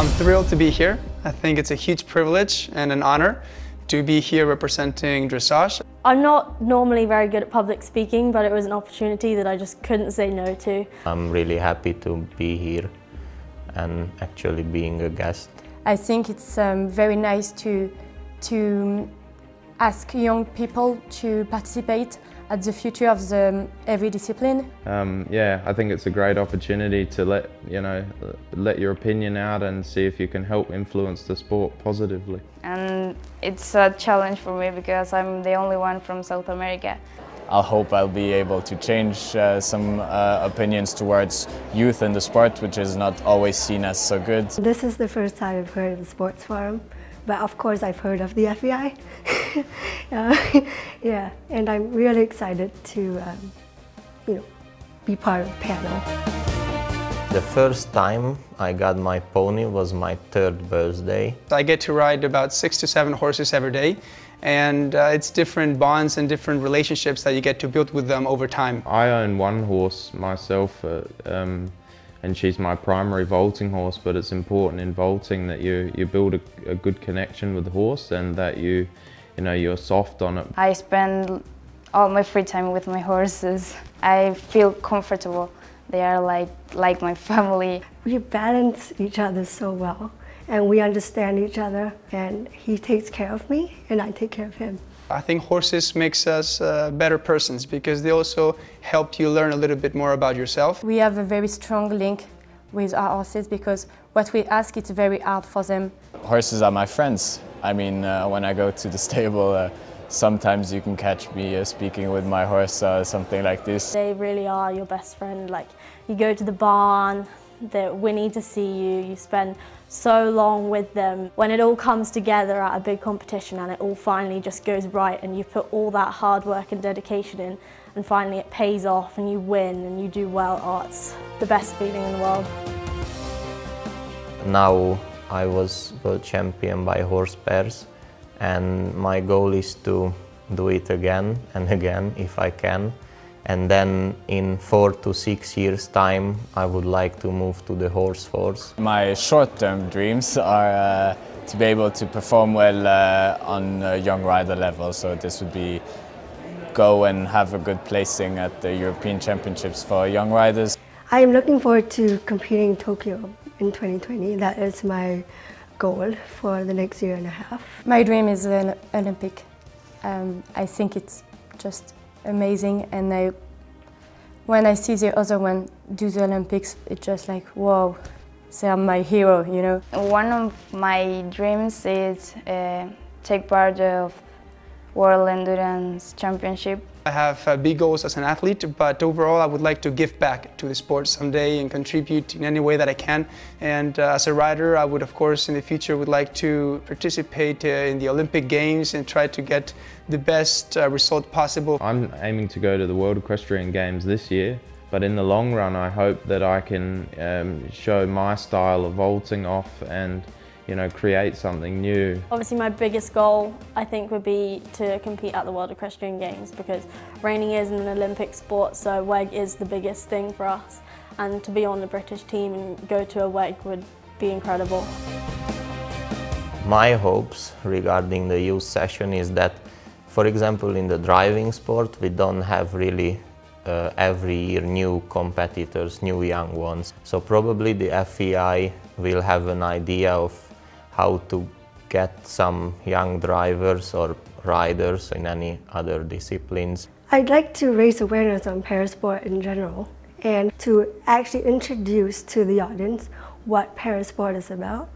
I'm thrilled to be here. I think it's a huge privilege and an honor to be here representing dressage. I'm not normally very good at public speaking, but it was an opportunity that I just couldn't say no to. I'm really happy to be here and actually being a guest. I think it's very nice to ask young people to participate at the future of every discipline. Yeah, I think it's a great opportunity to let your opinion out and see if you can help influence the sport positively. And it's a challenge for me because I'm the only one from South America. I hope I'll be able to change some opinions towards youth in the sport, which is not always seen as so good. This is the first time I've heard of the Sports Forum, but of course I've heard of the FEI. Yeah, and I'm really excited to be part of the panel. The first time I got my pony was my 3rd birthday. I get to ride about 6 to 7 horses every day, and it's different bonds and different relationships that you get to build with them over time. I own one horse myself, and she's my primary vaulting horse, but it's important in vaulting that you build a good connection with the horse and that you're soft on it. I spend all my free time with my horses. I feel comfortable. They are like my family. We balance each other so well, and we understand each other, and he takes care of me and I take care of him. I think horses makes us better persons because they also help you learn a little bit more about yourself. We have a very strong link with our horses because what we ask is very hard for them. Horses are my friends. I mean, when I go to the stable, sometimes you can catch me speaking with my horse or something like this. They really are your best friend. Like, you go to the barn, they're winning to see you, you spend so long with them. When it all comes together at a big competition and it all finally just goes right and you put all that hard work and dedication in and finally it pays off and you win and you do well, oh, it's the best feeling in the world. Now I was world champion by horse pairs, and my goal is to do it again and again if I can. And then in 4 to 6 years' time, I would like to move to the horse force. My short-term dreams are to be able to perform well on a young rider level. So this would be go and have a good placing at the European Championships for young riders. I am looking forward to competing in Tokyo in 2020. That is my goal for the next year and a half. My dream is an Olympic. I think it's just amazing, and when I see the other one do the Olympics, it's just like, whoa, they're my hero, you know. One of my dreams is take part of World Endurance Championship. I have big goals as an athlete, but overall I would like to give back to the sport someday and contribute in any way that I can. And as a rider, I would of course in the future would like to participate in the Olympic Games and try to get the best result possible. I'm aiming to go to the World Equestrian Games this year, but in the long run I hope that I can show my style of vaulting off and create something new. Obviously my biggest goal I think would be to compete at the World Equestrian Games because reining is an Olympic sport, so WEG is the biggest thing for us, and to be on the British team and go to a WEG would be incredible. My hopes regarding the youth session is that, for example, in the driving sport we don't have really every year new competitors, new young ones. So probably the FEI will have an idea of how to get some young drivers or riders in any other disciplines. I'd like to raise awareness on parasport in general and to actually introduce to the audience what parasport is about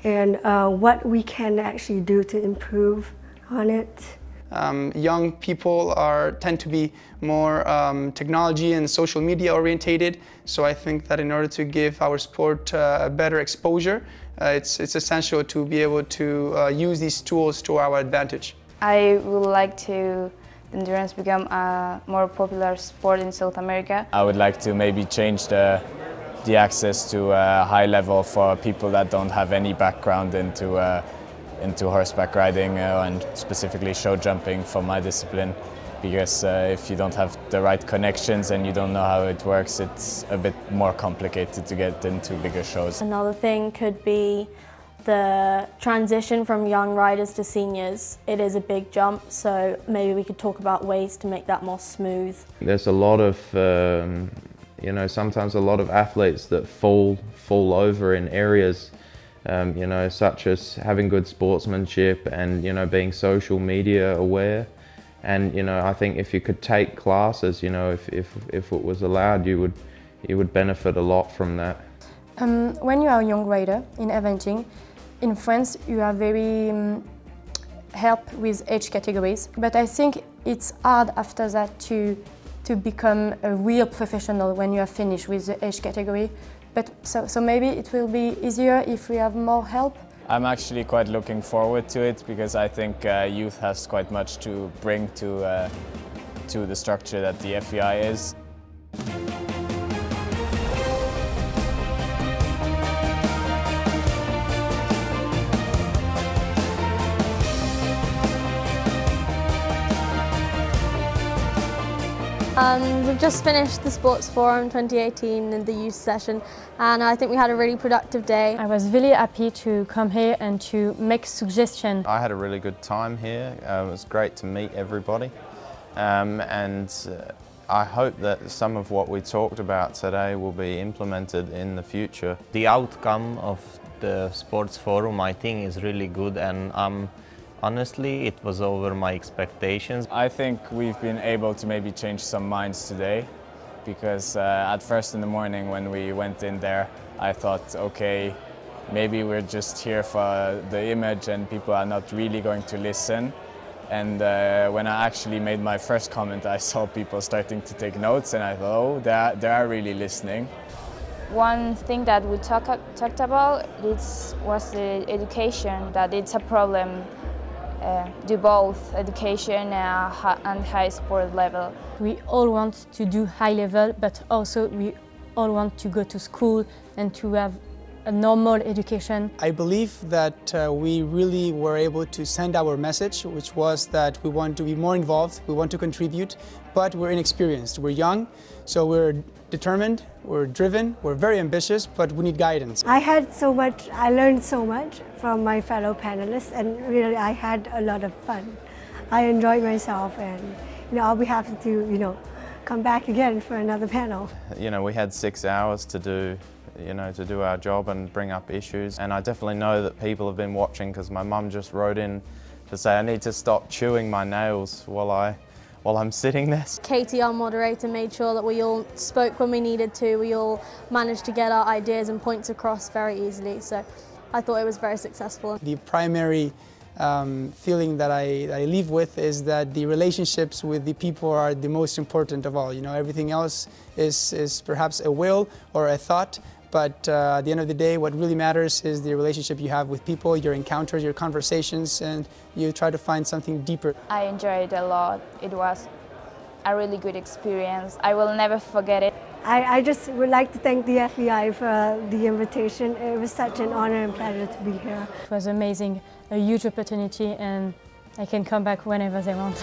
and what we can actually do to improve on it. Young people tend to be more technology and social media orientated, so I think that in order to give our sport a better exposure, it's essential to be able to use these tools to our advantage. I would like to endurance become a more popular sport in South America. I would like to maybe change the access to a high level for people that don't have any background into horseback riding and specifically show jumping for my discipline. because if you don't have the right connections and you don't know how it works, it's a bit more complicated to get into bigger shows. Another thing could be the transition from young riders to seniors. It is a big jump, so maybe we could talk about ways to make that more smooth. There's a lot of, you know, sometimes a lot of athletes that fall over in areas, you know, such as having good sportsmanship and, you know, being social media aware. And, you know, I think if you could take classes, you know, if it was allowed, you would benefit a lot from that. When you are a young rider in eventing, in France you are very helped with age categories, but I think it's hard after that to become a real professional when you are finished with the age category. But so maybe it will be easier if we have more help. I'm actually quite looking forward to it because I think youth has quite much to bring to the structure that the FEI is. We've just finished the Sports Forum 2018 in the youth session, and I think we had a really productive day. I was really happy to come here and to make suggestions. I had a really good time here. It was great to meet everybody, and I hope that some of what we talked about today will be implemented in the future. The outcome of the Sports Forum, I think, is really good, and honestly, it was over my expectations. I think we've been able to maybe change some minds today, because at first in the morning when we went in there, I thought, okay, maybe we're just here for the image and people are not really going to listen. And when I actually made my first comment, I saw people starting to take notes, and I thought, oh, they are really listening. One thing that we talked about was the education, that it's a problem. Do both education and high sport level. We all want to do high level, but also we all want to go to school and to have a normal education. I believe that we really were able to send our message, which was that we want to be more involved, we want to contribute, but we're inexperienced. We're young, so we're determined, we're driven, we're very ambitious, but we need guidance. I learned so much from my fellow panelists, and really I had a lot of fun. I enjoyed myself, and I'll be happy to come back again for another panel. We had 6 hours to do our job and bring up issues, and I definitely know that people have been watching, because my mum just wrote in to say I need to stop chewing my nails while I'm sitting there. Katie, our moderator, made sure that we all spoke when we needed to. We all managed to get our ideas and points across very easily, so I thought it was very successful. The primary feeling that I leave with is that the relationships with the people are the most important of all. Everything else is perhaps a will or a thought, but at the end of the day, what really matters is the relationship you have with people, your encounters, your conversations, and you try to find something deeper. I enjoyed it a lot. It was a really good experience. I will never forget it. I just would like to thank the FEI for the invitation. It was such an honor and pleasure to be here. It was amazing, a huge opportunity, and I can come back whenever they want.